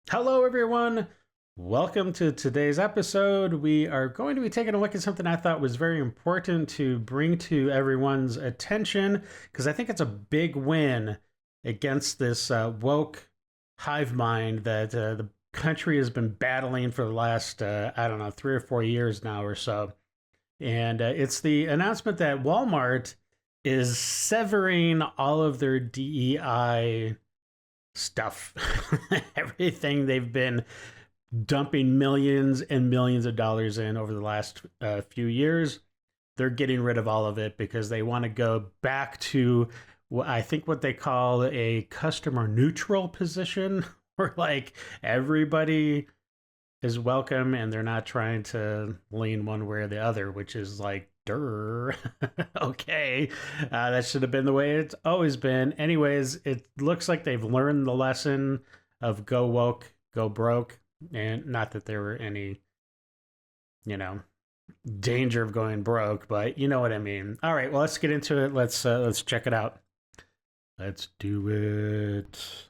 Hello, everyone. Welcome to today's episode. We are going to be taking a look at something I thought was very important to bring to everyone's attention because I think it's a big win against this woke hive mind that the country has been battling for the last, I don't know, 3 or 4 years now or so. And it's the announcement that Walmart is severing all of their DEI stuff. Everything they've been dumping millions and millions of dollars in over the last few years, they're getting rid of all of it because they want to go back to I think what they call a customer neutral position, where like everybody is welcome and they're not trying to lean one way or the other, which is like, durr. Okay. That should have been the way it's always been. Anyways, it looks like they've learned the lesson of go woke, go broke. And not that there were any, danger of going broke, but you know what I mean. All right, well, let's get into it. Let's check it out. Let's do it.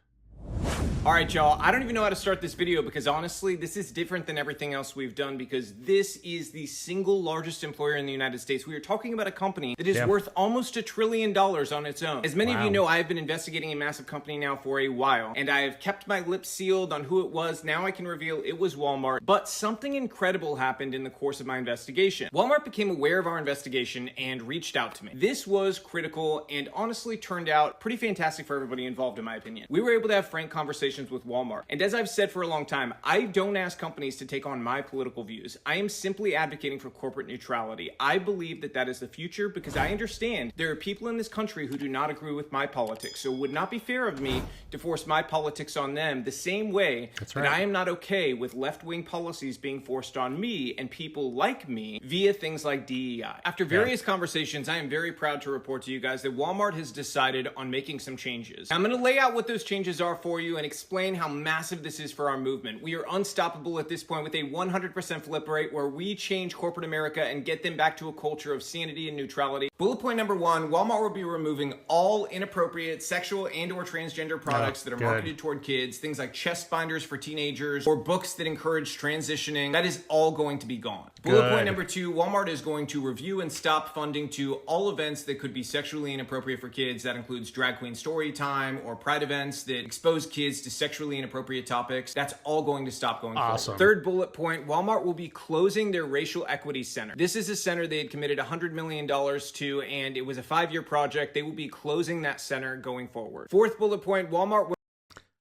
All right, y'all, I don't even know how to start this video because honestly, this is different than everything else we've done because this is the single largest employer in the United States. We are talking about a company that is worth almost $1 trillion on its own. As many of you know, I have been investigating a massive company now for a while, and I have kept my lips sealed on who it was. Now I can reveal it was Walmart, but something incredible happened in the course of my investigation. Walmart became aware of our investigation and reached out to me. This was critical and honestly turned out pretty fantastic for everybody involved, in my opinion. We were able to have frank conversations with Walmart. And as I've said for a long time, I don't ask companies to take on my political views. I am simply advocating for corporate neutrality. I believe that that is the future because I understand there are people in this country who do not agree with my politics. So it would not be fair of me to force my politics on them the same way that I am not okay with left-wing policies being forced on me and people like me via things like DEI. After various conversations, I am very proud to report to you guys that Walmart has decided on making some changes. I'm going to lay out what those changes are for you and explain how massive this is for our movement. We are unstoppable at this point with a 100% flip rate where we change corporate America and get them back to a culture of sanity and neutrality. Bullet point number 1, Walmart will be removing all inappropriate sexual and or transgender products that are marketed toward kids, things like chest binders for teenagers or books that encourage transitioning. That is all going to be gone. Bullet point number 2, Walmart is going to review and stop funding to all events that could be sexually inappropriate for kids. That includes drag queen story time or pride events that expose kids to sexually inappropriate topics. That's all going to stop going forward. Third bullet point, Walmart will be closing their racial equity center. This is a center they had committed $100 million to, and it was a 5-year project. They will be closing that center going forward. Fourth bullet point, Walmart will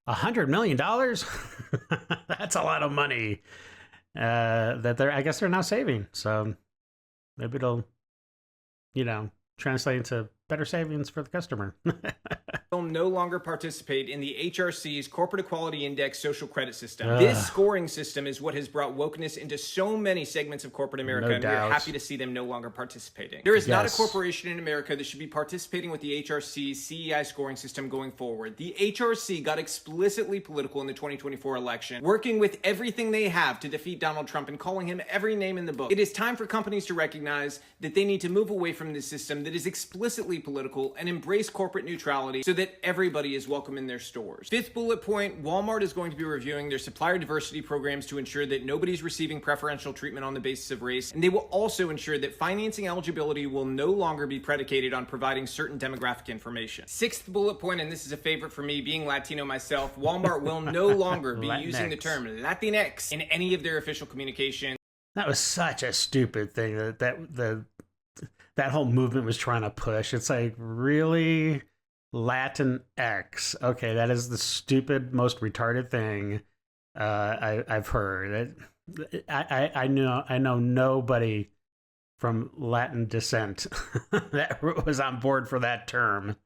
$100 million? That's a lot of money that I guess they're now saving. So maybe it'll, translate into better savings for the customer. no longer participate in the HRC's Corporate Equality Index social credit system. This scoring system is what has brought wokeness into so many segments of corporate America, and we're happy to see them no longer participating. There is not a corporation in America that should be participating with the HRC's CEI scoring system going forward. The HRC got explicitly political in the 2024 election, working with everything they have to defeat Donald Trump and calling him every name in the book. It is time for companies to recognize that they need to move away from this system that is explicitly political and embrace corporate neutrality so that everybody is welcome in their stores. Fifth bullet point, Walmart is going to be reviewing their supplier diversity programs to ensure that nobody's receiving preferential treatment on the basis of race, and they will also ensure that financing eligibility will no longer be predicated on providing certain demographic information. Sixth bullet point, and this is a favorite for me, being Latino myself, Walmart will no longer be using the term Latinx in any of their official communication. That was such a stupid thing that whole movement was trying to push. It's like, really? Latin X. Okay, that is the stupid, most retarded thing I've heard. I know nobody from Latin descent that was on board for that term.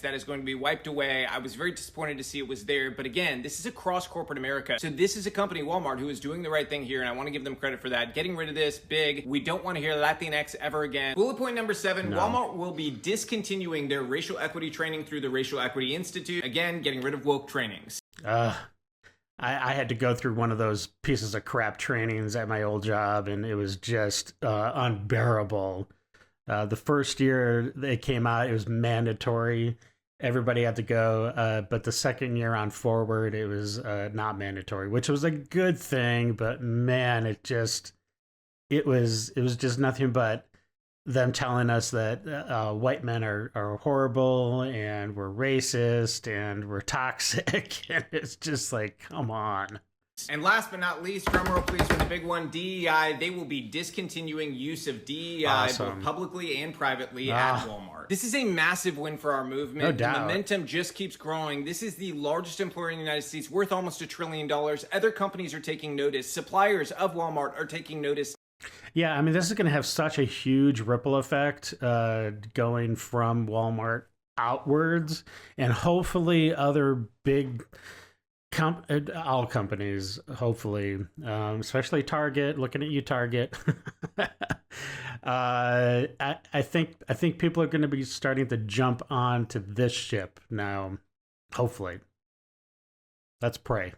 That is going to be wiped away. I was very disappointed to see it was there, but again, this is across corporate America. So this is a company, Walmart, who is doing the right thing here, and I want to give them credit for that. Getting rid of this, big. We don't want to hear Latinx ever again. Bullet point number 7, Walmart will be discontinuing their racial equity training through the Racial Equity Institute. Again, getting rid of woke trainings. I had to go through one of those pieces of crap trainings at my old job, and it was just unbearable. The first year they came out, it was mandatory, everybody had to go. But the second year on forward, it was not mandatory, which was a good thing. But man, it was just nothing but them telling us that white men are horrible and we're racist and we're toxic. And it's just like, come on. And last but not least, drumroll please for the big one, DEI. They will be discontinuing use of DEI both publicly and privately at Walmart. This is a massive win for our movement. No doubt. The momentum just keeps growing. This is the largest employer in the United States, worth almost $1 trillion. Other companies are taking notice. Suppliers of Walmart are taking notice. Yeah, I mean, this is going to have such a huge ripple effect going from Walmart outwards, and hopefully other big all companies, hopefully, especially Target. Looking at you, Target. I think people are going to be starting to jump onto this ship now. Hopefully, let's pray.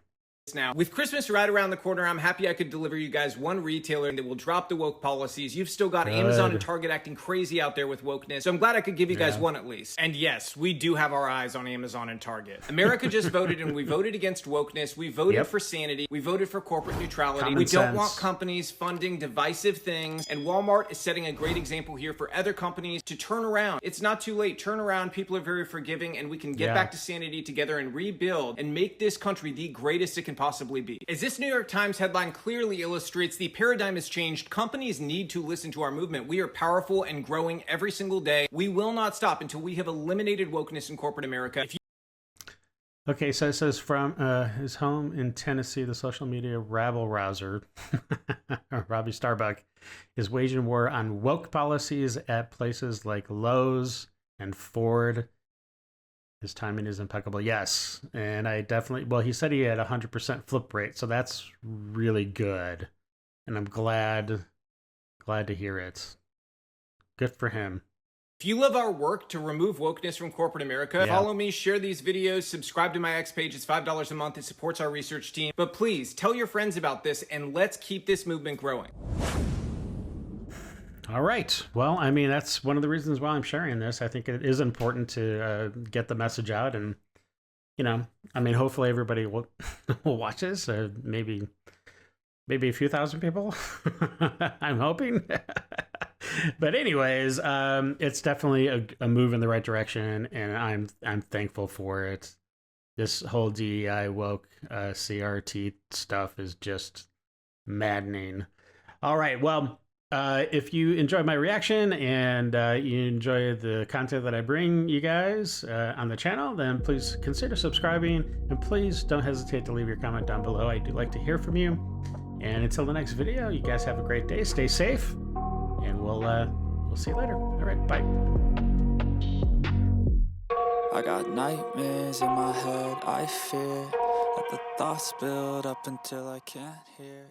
Now, with Christmas right around the corner, I'm happy I could deliver you guys one retailer that will drop the woke policies. You've still got Amazon and Target acting crazy out there with wokeness, so I'm glad I could give you guys one at least. And yes, we do have our eyes on Amazon and Target. America just voted, and we voted against wokeness. We voted for sanity. We voted for corporate neutrality. Common we don't sense. want companies funding divisive things, and Walmart is setting a great example here for other companies to turn around. It's not too late. Turn around. People are very forgiving, and we can get back to sanity together and rebuild and make this country the greatest it can possibly be. As this New York Times headline clearly illustrates, the paradigm has changed. Companies need to listen to our movement. We are powerful and growing every single day. We will not stop until we have eliminated wokeness in corporate America. Okay, so it says from his home in Tennessee, the social media rabble-rouser, Robby Starbuck, is waging war on woke policies at places like Lowe's and Ford. His timing is impeccable. Yes. And I definitely, well, he said he had 100% flip rate, so that's really good. And I'm glad to hear it. Good for him. If you love our work to remove wokeness from corporate America, follow me, share these videos, subscribe to my X page. It's $5 a month. It supports our research team. But please tell your friends about this and let's keep this movement growing. All right. Well, I mean, that's one of the reasons why I'm sharing this. I think it is important to get the message out, and I mean, hopefully everybody will watch this. Maybe a few thousand people. I'm hoping. But anyways, it's definitely a move in the right direction, and I'm thankful for it. This whole DEI woke CRT stuff is just maddening. All right. Well. If you enjoyed my reaction and you enjoy the content that I bring you guys on the channel, then please consider subscribing, and please don't hesitate to leave your comment down below. I do like to hear from you. And until the next video, you guys have a great day. Stay safe, and we'll see you later. All right, bye. I got nightmares in my head, I fear. Let the thoughts build up until I can't hear.